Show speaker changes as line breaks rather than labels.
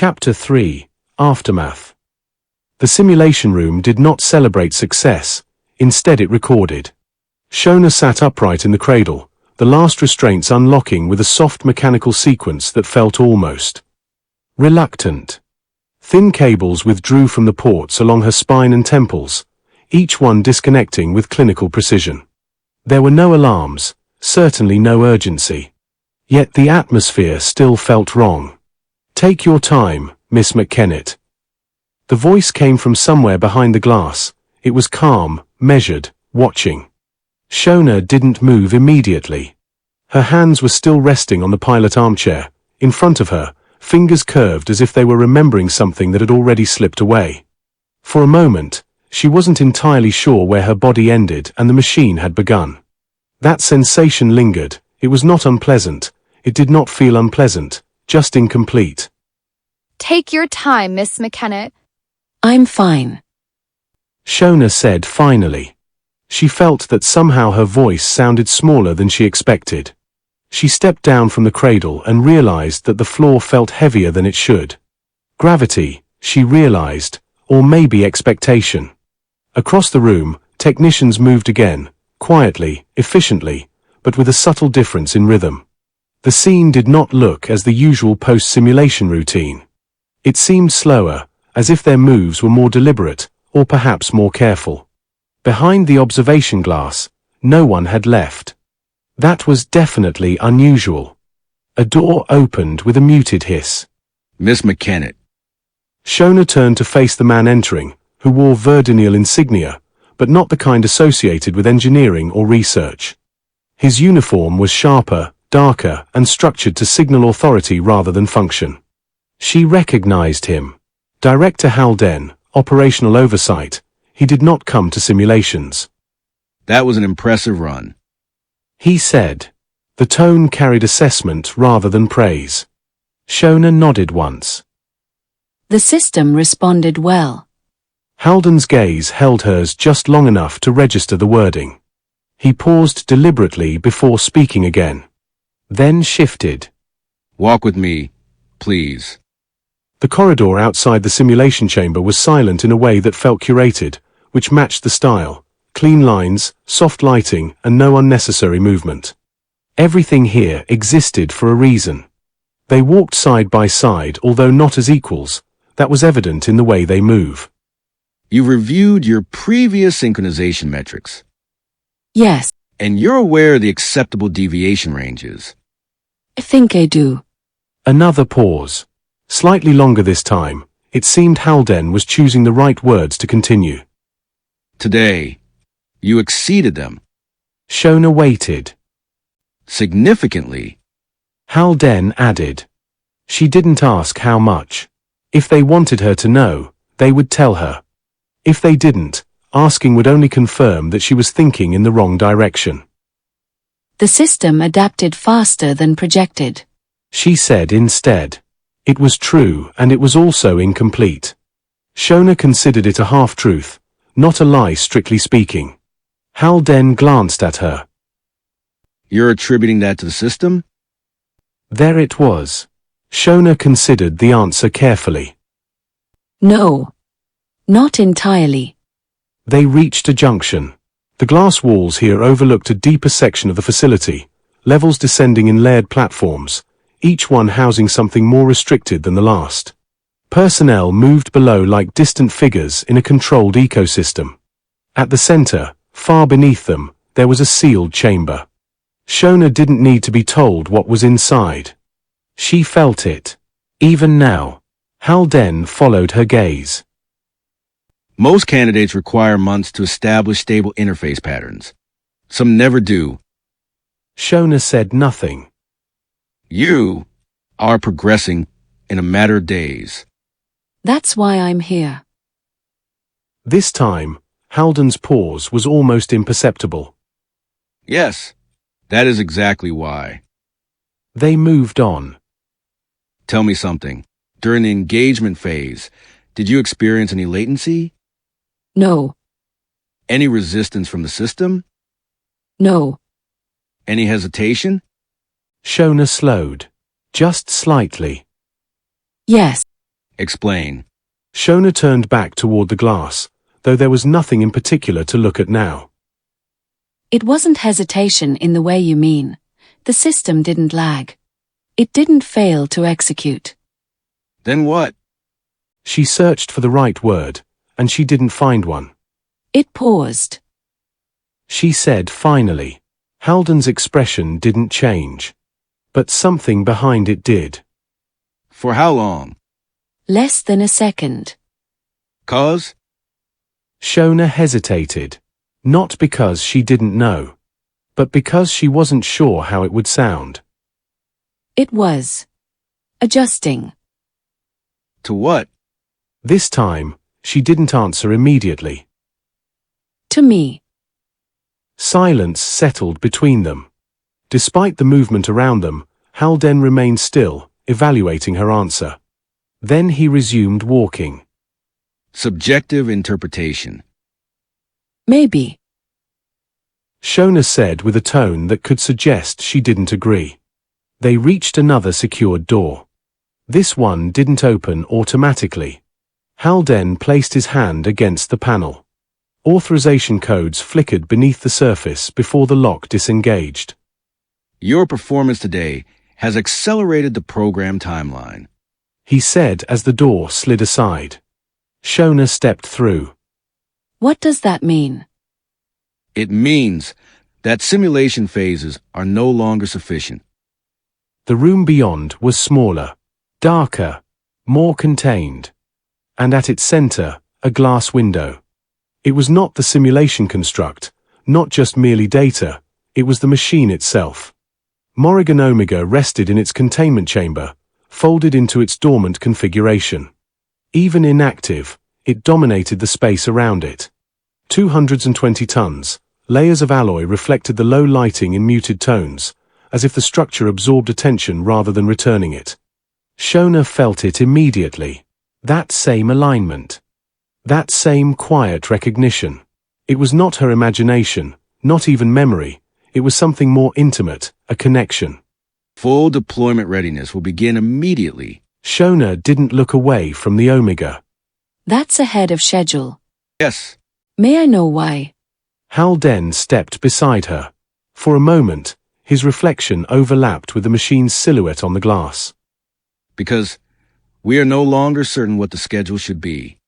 Chapter 3, Aftermath. The simulation room did not celebrate success, instead it recorded. Shona sat upright in the cradle, the last restraints unlocking with a soft mechanical sequence that felt almost reluctant. Thin cables withdrew from the ports along her spine and temples, each one disconnecting with clinical precision. There were no alarms, certainly no urgency. Yet the atmosphere still felt wrong. "Take your time, Miss McKennitt." The voice came from somewhere behind the glass. It was calm, measured, watching. Shona didn't move immediately. Her hands were still resting on the pilot armchair, in front of her, fingers curved as if they were remembering something that had already slipped away. For a moment, she wasn't entirely sure where her body ended and the machine had begun. That sensation lingered. It was not unpleasant. It did not feel unpleasant, just incomplete.
"Take your time, Miss McKennitt."
"I'm fine,"
Shona said finally. She felt that somehow her voice sounded smaller than she expected. She stepped down from the cradle and realized that the floor felt heavier than it should. Gravity, she realized, or maybe expectation. Across the room, technicians moved again, quietly, efficiently, but with a subtle difference in rhythm. The scene did not look as the usual post-simulation routine. It seemed slower, as if their moves were more deliberate, or perhaps more careful. Behind the observation glass, no one had left. That was definitely unusual. A door opened with a muted hiss.
"Miss McKennitt."
Shona turned to face the man entering, who wore Verdiniel insignia, but not the kind associated with engineering or research. His uniform was sharper, darker, and structured to signal authority rather than function. She recognized him. Director Halden, operational oversight. He did not come to simulations.
"That was an impressive run,"
he said. The tone carried assessment rather than praise. Shona nodded once.
"The system responded well."
Halden's gaze held hers just long enough to register the wording. He paused deliberately before speaking again. Then shifted.
"Walk with me, please."
The corridor outside the simulation chamber was silent in a way that felt curated, which matched the style. Clean lines, soft lighting, and no unnecessary movement. Everything here existed for a reason. They walked side by side, although not as equals. That was evident in the way they move.
"You've reviewed your previous synchronization metrics,
"Yes,
and you're aware of the acceptable deviation ranges."
I think I do."
Another pause. Slightly longer this time. It seemed Halden was choosing the right words to continue.
"Today, you exceeded them.
Shona waited.
Significantly."
Halden added. She didn't ask how much. If they wanted her to know, they would tell her. If they didn't, asking would only confirm that she was thinking in the wrong direction.
"The system adapted faster than projected."
She said instead. It was true, and it was also incomplete. Shona considered it a half-truth, not a lie strictly speaking. Halden glanced at her.
"You're attributing that to the system?"
There it was. Shona considered the answer carefully.
"No. Not entirely."
They reached a junction. The glass walls here overlooked a deeper section of the facility, levels descending in layered platforms, each one housing something more restricted than the last. Personnel moved below like distant figures in a controlled ecosystem. At the center, far beneath them, there was a sealed chamber. Shona didn't need to be told what was inside. She felt it. Even now. Halden followed her gaze.
"Most candidates require months to establish stable interface patterns. Some never do.
Shona said nothing.
You are progressing in a matter of days."
"That's why I'm here."
This time, Halden's pause was almost imperceptible.
"Yes, that is exactly why."
They moved on.
"Tell me something. During the engagement phase, did you experience any latency?
"No.
Any resistance from the system?
No.
Any hesitation?"
Shona slowed. Just slightly.
Yes.
Explain.
Shona turned back toward the glass, though there was nothing in particular to look at now.
It wasn't hesitation in the way you mean. The system didn't lag. It didn't fail to execute.
Then what?
She searched for the right word, and she didn't find one.
It paused.
She said finally. Halden's expression didn't change. But something behind it did.
For how long?
Less than a second.
'Cause?
Shona hesitated. Not because she didn't know, but because she wasn't sure how it would sound.
It was adjusting.
To what?
This time, she didn't answer immediately.
To me.
Silence settled between them. Despite the movement around them, Halden remained still, evaluating her answer. Then he resumed walking.
Subjective interpretation.
Maybe.
Shona said with a tone that could suggest she didn't agree. They reached another secured door. This one didn't open automatically. Halden placed his hand against the panel. Authorization codes flickered beneath the surface before the lock disengaged.
Your performance today has accelerated the program timeline,
He said as the door slid aside. Shona stepped through.
What does that mean?
It means that simulation phases are no longer sufficient.
The room beyond was smaller, darker, more contained. And at its center, a glass window. It was not the simulation construct, not just merely data, it was the machine itself. Morrigan Omega rested in its containment chamber, folded into its dormant configuration. Even inactive, it dominated the space around it. 220 tons, layers of alloy reflected the low lighting in muted tones, as if the structure absorbed attention rather than returning it. Shona felt it immediately. That same alignment. That same quiet recognition. It was not her imagination, not even memory. It was something more intimate, a connection.
Full deployment readiness will begin immediately.
Shona didn't look away from the Omega.
That's ahead of schedule.
Yes,
May I know why?
Halden stepped beside her. For a moment, his reflection overlapped with the machine's silhouette on the glass.
because we are no longer certain what the schedule should be.